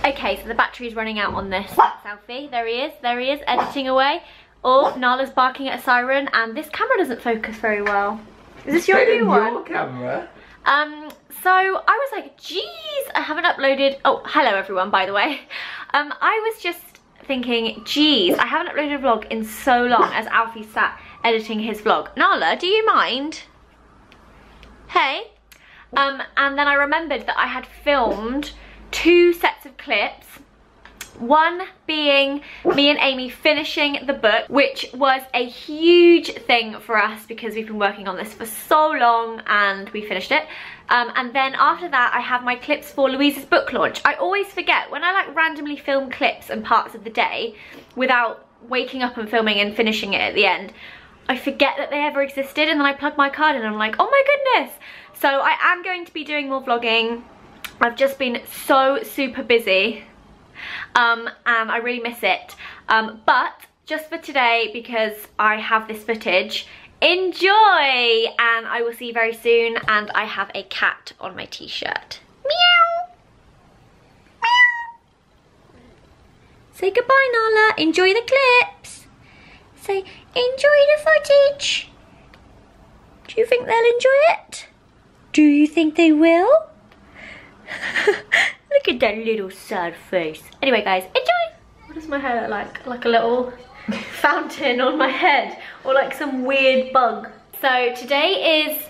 Okay, so the battery's running out on this selfie. There he is, editing away. Oh, Nala's barking at a siren, and this camera doesn't focus very well. Is this your new one? Your camera? So I was like, geez, I haven't uploaded. Oh, hello everyone, by the way. I was just thinking, geez, I haven't uploaded a vlog in so long as Alfie sat editing his vlog. Nala, do you mind? Hey? And then I remembered that I had filmed 2 sets of clips. One being me and Amy finishing the book, which was a huge thing for us because we've been working on this for so long and we finished it. And then after that I have my clips for Louise's book launch. I always forget when I like randomly film clips and parts of the day without waking up and filming and finishing it at the end. I forget that they ever existed, and then I plug my card in and I'm like, oh my goodness. So I am going to be doing more vlogging. I've just been so super busy. And I really miss it, but just for today, because I have this footage, enjoy, and I will see you very soon. And I have a cat on my t-shirt. Meow. Meow. Say goodbye, Nala. Enjoy the clips. Say enjoy the footage. Do you think they'll enjoy it? Do you think they will? Look at that little sad face. Anyway guys, enjoy! What does my hair look like? Like a little fountain on my head, or like some weird bug. So today is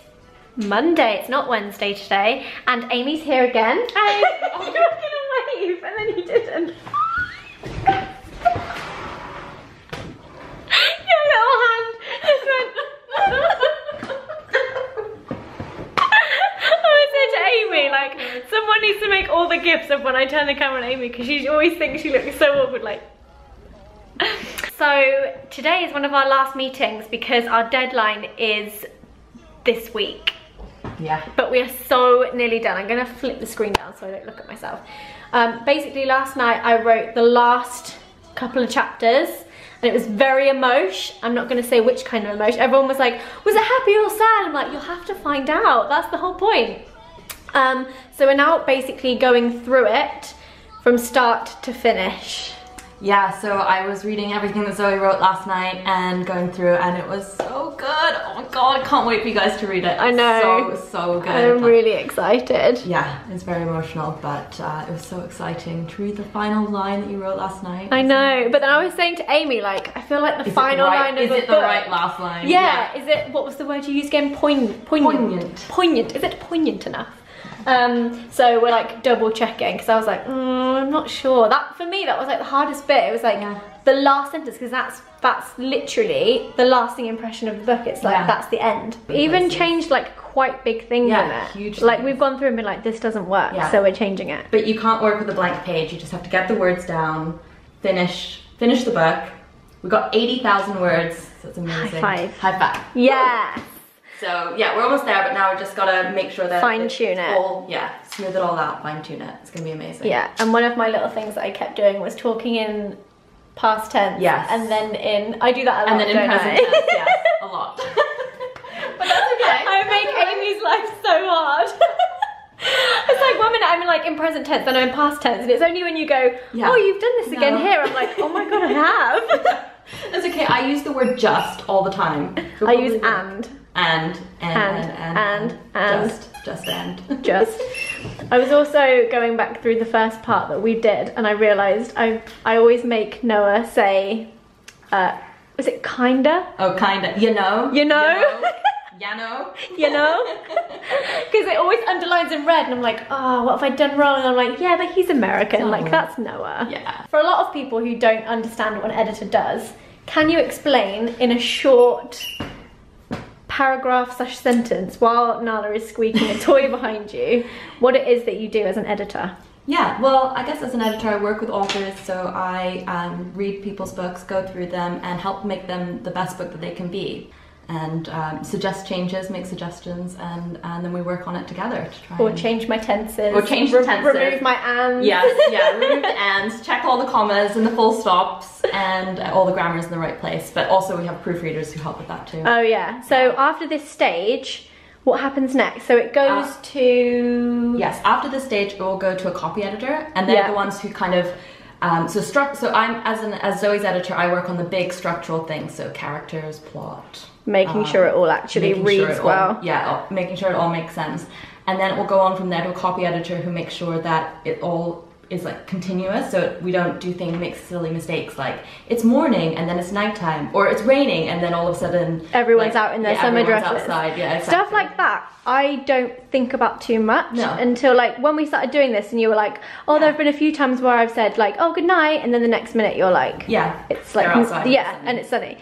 Monday, it's not Wednesday today, and Amy's here again. Hi! Oh, you were gonna wave and then you didn't. Your little hand just went. Amy, like, someone needs to make all the gifs of when I turn the camera on Amy, because she always thinks she looks so awkward, like. So today is one of our last meetings because our deadline is this week. Yeah. But we are so nearly done. I'm gonna flip the screen down so I don't look at myself. Basically last night I wrote the last couple of chapters, and it was very emotional. I'm not gonna say which kind of emotion. Everyone was like, was it happy or sad? I'm like, you'll have to find out. That's the whole point. So we're now basically going through it from start to finish. Yeah, so I was reading everything that Zoe wrote last night and going through, and it was so good. Oh my god, I can't wait for you guys to read it. I know. So good. I'm really excited. Yeah, it's very emotional, but it was so exciting to read the final line that you wrote last night. I know, but then I was saying to Amy, like, I feel like the final line of the book. Is it the right last line? Yeah, is it, what was the word you used again? Poignant. Poignant. Is it poignant enough? So we're like double checking, because I was like, I'm not sure. That, for me, that was like the hardest bit. It was like the last sentence, because that's literally the lasting impression of the book. It's like, that's the end. Even changed like quite big things in it. Huge like things. We've gone through and been like, this doesn't work, so we're changing it. But you can't work with a blank page. You just have to get the words down, finish the book. We got 80,000 words, so it's amazing. High five. High five. Yes. So yeah, we're almost there, but now we just gotta make sure that fine-tune it. All, smooth it all out, fine-tune it. It's gonna be amazing. Yeah, and one of my little things that I kept doing was talking in past tense. Yes. And then in, I do that a lot, and then in present tense, yes, a lot. But that's okay. I make Amy's life so hard. It's like 1 minute I'm like in present tense, then I'm in past tense, and it's only when you go, oh, you've done this again here, I'm like, oh my god, I have. That's okay, I use the word just all the time. I use and. And. Just. I was also going back through the first part that we did, and I realised I always make Noah say, was it kinda? Oh, kinda. You know? You know? You know? You know? Because it always underlines in red, and I'm like, oh, what have I done wrong? And I'm like, yeah, but he's American, like that's Noah. Yeah. For a lot of people who don't understand what an editor does, can you explain in a short paragraph/sentence, while Nala is squeaking a toy behind you, what it is that you do as an editor? Yeah, well, I guess as an editor I work with authors, so I read people's books, go through them, and help make them the best book that they can be. And suggest changes, make suggestions, and then we work on it together to try and change my tenses. Or change the tenses. Remove my ands. Yes, yeah, remove the ands, check all the commas and the full stops, and all the grammar's in the right place. But also we have proofreaders who help with that too. Oh yeah, so after this stage, What happens next? So it goes to... Yes, after this stage it will go to a copy editor, and they're the ones who kind of so I'm as Zoe's editor, I work on the big structural things, so characters, plot, making sure it all actually reads well. Yeah, making sure it all makes sense. And then it will go on from there to a copy editor who makes sure that it all is like continuous, so we don't do things, make silly mistakes like it's morning and then it's nighttime, or it's raining and then all of a sudden everyone's out in their summer dresses. Outside. Yeah, exactly. Stuff like that I don't think about too much until like when we started doing this and you were like, oh, there have been a few times where I've said like, oh, good night, and then the next minute you're like, it's like outside, and it's sunny.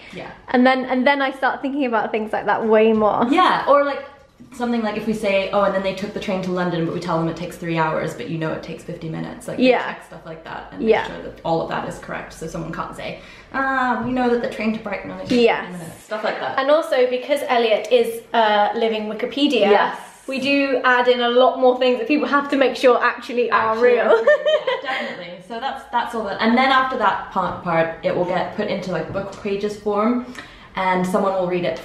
And then I start thinking about things like that way more. Or like something like if we say, oh, and then they took the train to London, but we tell them it takes 3 hours, but you know it takes 50 minutes. Like, check stuff like that and make sure that all of that is correct, so someone can't say, we know that the train to Brighton only takes 50 minutes. Stuff like that. And also, because Elliot is living Wikipedia, we do add in a lot more things that people have to make sure actually are real. Definitely. So that's all that. And then after that part, it will get put into like book pages form, and someone will read it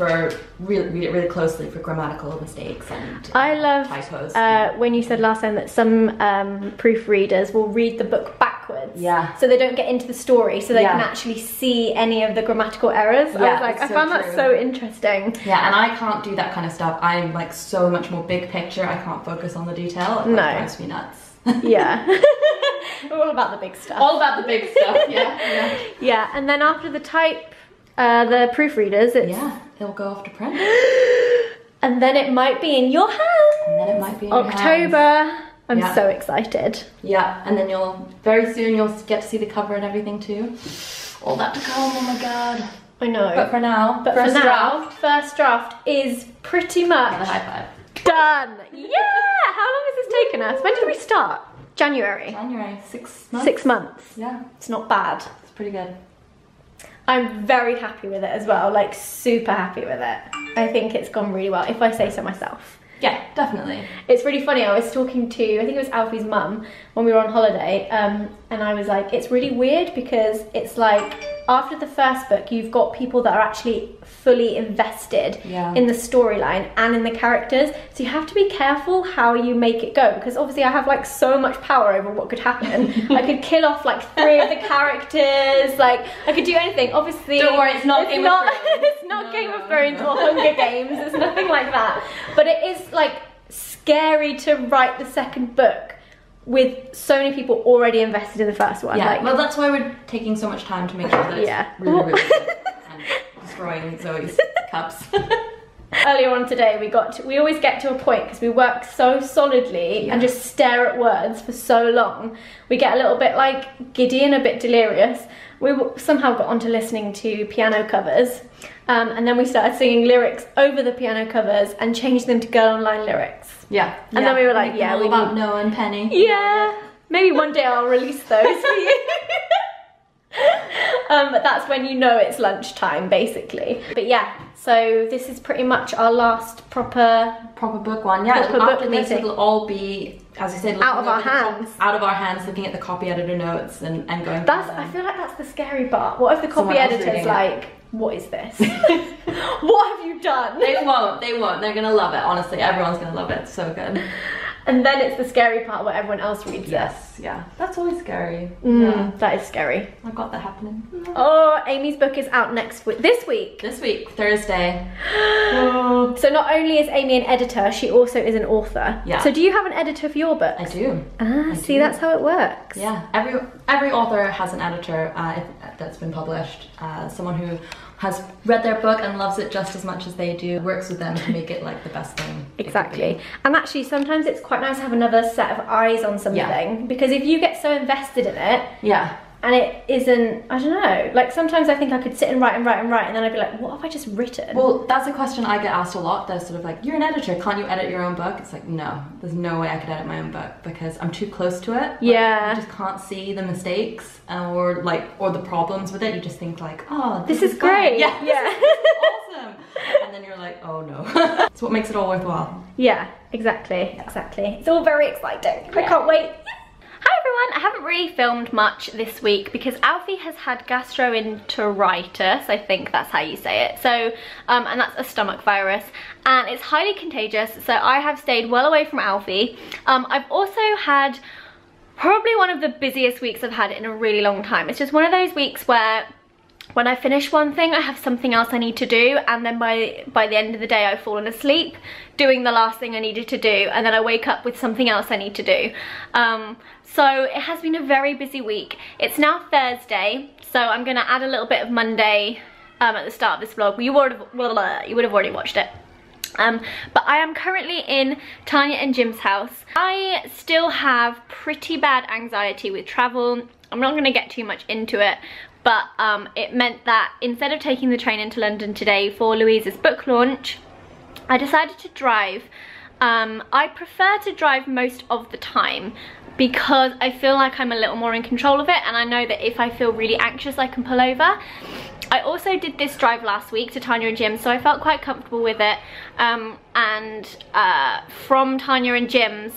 really closely for grammatical mistakes and I love typos. When you said last time that some proofreaders will read the book backwards, so they don't get into the story, so they can actually see any of the grammatical errers. I was like, I found that so interesting. Yeah, and I can't do that kind of stuff. I'm like so much more big picture. I can't focus on the detail. It drives me nuts. We're all about the big stuff. All about the big stuff. Yeah, and then after the type. The proofreaders, it'll go off to print. And then it might be in your hands. October. I'm so excited. Yeah, and then very soon you'll get to see the cover and everything too. All that to come, oh my god. I know. But for now, first draft is pretty much high five. Done. Yeah! How long has this taken us? When did we start? January. 6 months. 6 months. Yeah. It's not bad. It's pretty good. I'm very happy with it as well, like super happy with it. I think it's gone really well, if I say so myself. Yeah, definitely. It's really funny, I was talking to, I think it was Alfie's mum when we were on holiday, and I was like, it's really weird because it's like, after the first book, you've got people that are actually fully invested in the storyline and in the characters, so you have to be careful how you make it go, because obviously I have like so much power over what could happen. I could kill off like 3 of the characters, like I could do anything. Obviously, don't worry, it's not Game of Thrones. It's not Game of Thrones or Hunger Games, it's nothing like that, but it is like scary to write the second book with so many people already invested in the first one. Yeah, well that's why we're taking so much time to make sure that it's really good and destroying Zoe's cups. Earlier on today we always get to a point, because we work so solidly and just stare at words for so long, we get a little bit like giddy and a bit delirious. We somehow got onto listening to piano covers, and then we started singing lyrics over the piano covers and changed them to Girl Online lyrics. And then we were like, all about Noah and Penny. Maybe one day I'll release those for you. But that's when you know it's lunchtime, basically. But yeah, so this is pretty much our last proper book one. Proper after book this meeting. It'll all be, as I said, out of our hands. Out of our hands, looking at the copy editor notes and going. I feel like that's the scary part. What if the copy editor's like, what is this? What have you done? They won't. They're gonna love it. Honestly, everyone's gonna love it. It's so good. And then it's the scary part where everyone else reads it. Yeah. That's always scary. That is scary. I've got that happening. Oh, Amy's book is out next week. This week, Thursday. So not only is Amy an editor, she also is an author. Yeah. So do you have an editor for your books? I do. See, that's how it works. Yeah. Every author has an editor that's been published. Someone who has read their book and loves it just as much as they do, works with them to make it like the best thing. Exactly. And actually sometimes it's quite nice to have another set of eyes on something, because if you get so invested in it, and it isn't, I don't know, like sometimes I think I could sit and write, and then I'd be like, what have I just written? Well, that's a question I get asked a lot. They're sort of like, you're an editor, can't you edit your own book? It's like, no, there's no way I could edit my own book because I'm too close to it. Yeah. You just can't see the mistakes or the problems with it. You just think like, oh, this is great. Yeah. This is awesome. And then you're like, oh no. That's what makes it all worthwhile. Yeah, exactly. It's all very exciting. I can't wait. Hi everyone, I haven't really filmed much this week because Alfie has had gastroenteritis, I think that's how you say it. So, and that's a stomach virus and it's highly contagious, so I have stayed well away from Alfie. I've also had probably one of the busiest weeks I've had in a really long time. It's just one of those weeks where when I finish one thing, I have something else I need to do, and then by the end of the day, I've fallen asleep doing the last thing I needed to do, and then I wake up with something else I need to do. So it has been a very busy week. It's now Thursday, so I'm gonna add a little bit of Monday at the start of this vlog. You would have already watched it. But I am currently in Tanya and Jim's house. I still have pretty bad anxiety with travel. I'm not gonna get too much into it, but it meant that instead of taking the train into London today for Louise's book launch, I decided to drive. I prefer to drive most of the time because I feel like I'm a little more in control of it, and I know that if I feel really anxious I can pull over. I also did this drive last week to Tanya and Jim, so I felt quite comfortable with it. From Tanya and Jim's,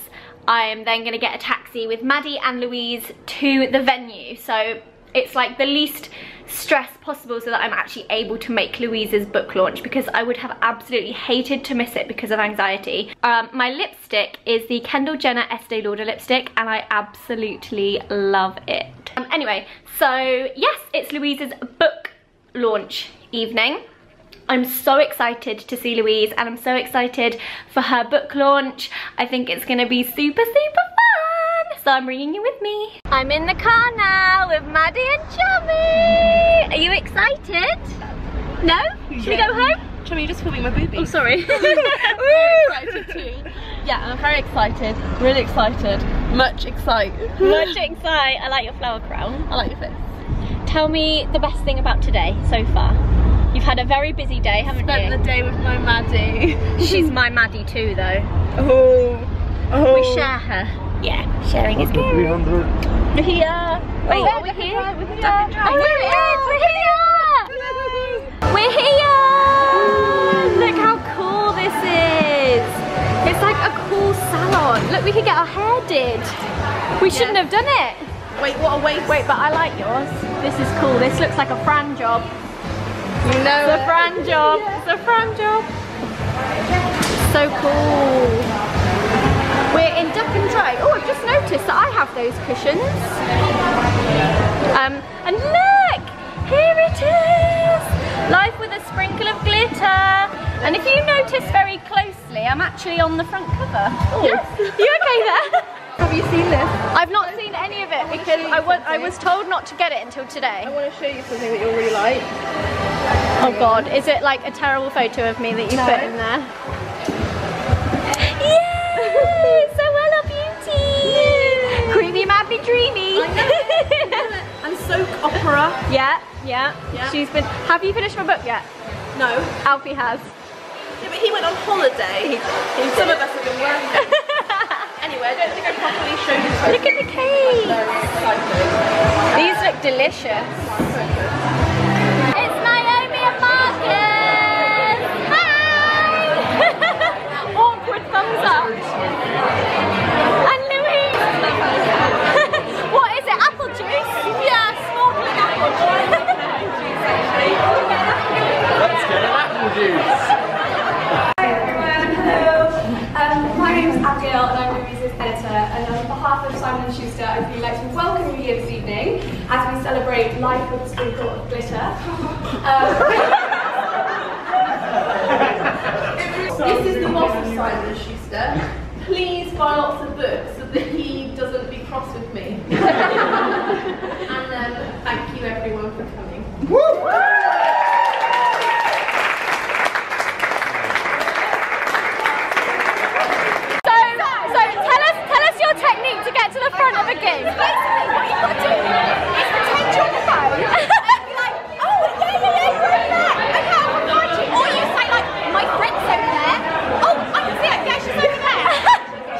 I am then going to get a taxi with Maddie and Louise to the venue. So it's like the least stress possible so that I'm actually able to make Louise's book launch, because I would have absolutely hated to miss it because of anxiety. My lipstick is the Kendall Jenner Estee Lauder lipstick and I absolutely love it. Anyway, so yes, it's Louise's book launch evening. I'm so excited to see Louise and I'm so excited for her book launch. I think it's gonna be super fun. So I'm bringing you with me. I'm in the car now with Maddie and Chummy. Are you excited? No? Should we go home? Chummy, you're just filming my boobies. Oh, sorry. I'm excited too. Yeah, I'm very excited. Really excited. Much excited. Much excited. I like your flower crown. I like your face. Tell me the best thing about today so far. You've had a very busy day, haven't you? Spent the day with my Maddie. She's my Maddie too, though. Oh. We share her. Yeah, sharing is good. 300. We're here. Wait, are we here? We're here. Oh, there it is. We're here. We're here. Look how cool this is. It's like a cool salon. Look, we could get our hair did. We shouldn't have done it. Wait, what a waste. Wait, but I like yours. This is cool. This looks like a Fran job. You know It's a Fran job. It's a Fran job. So cool. We're in Duck and Dry. Oh, I've just noticed that I have those cushions. And look, here it is. Life with a sprinkle of glitter. And if you notice very closely, I'm actually on the front cover. Oh, yes. You okay there? Have you seen this? I've not seen any of it because I was told not to get it until today. I want to show you something that you'll really like. Oh God, is it like a terrible photo of me that you put in there? Yay! Zoella Beauty! Creamy, madly dreamy. And Soak Opera. Yeah. Yeah. She's been. Have you finished my book yet? No. Alfie has. Yeah, but he went on holiday. Some of us have been working. Anyway, I don't think I properly showed you. Look at the cake. Very excited. These look delicious. It's Naomi and Marcus. Hi. Awkward thumbs up. And Louise. What is it? Apple juice? Yeah, sparkling apple juice. Let's get an apple juice. My name is Abigail and I'm Louise's editor, and on behalf of Simon & Schuster, I'd really like to welcome you here this evening as we celebrate life with a sprinkle of glitter. This is the boss of Simon & Schuster. Please buy lots of books so that he doesn't be cross with me. And thank you everyone for coming. Technique to get to the front of a game. Basically, what you've got to do is pretend you're on the phone and be like, oh, yeah, you're over there. Okay, I'll come find you. Or you say, like, my friend's over there. Oh, I can see her. Yeah, she's over there.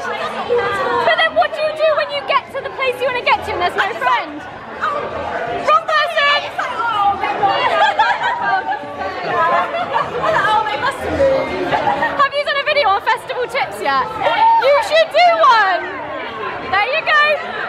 She doesn't even talk. But then what do you do when you get to the place you want to get to and there's no friend? Oh, Wrong person! it's like, oh, they're not. Oh, they must have moved. Have you done a video on festival tips yet? You should do one! There you go!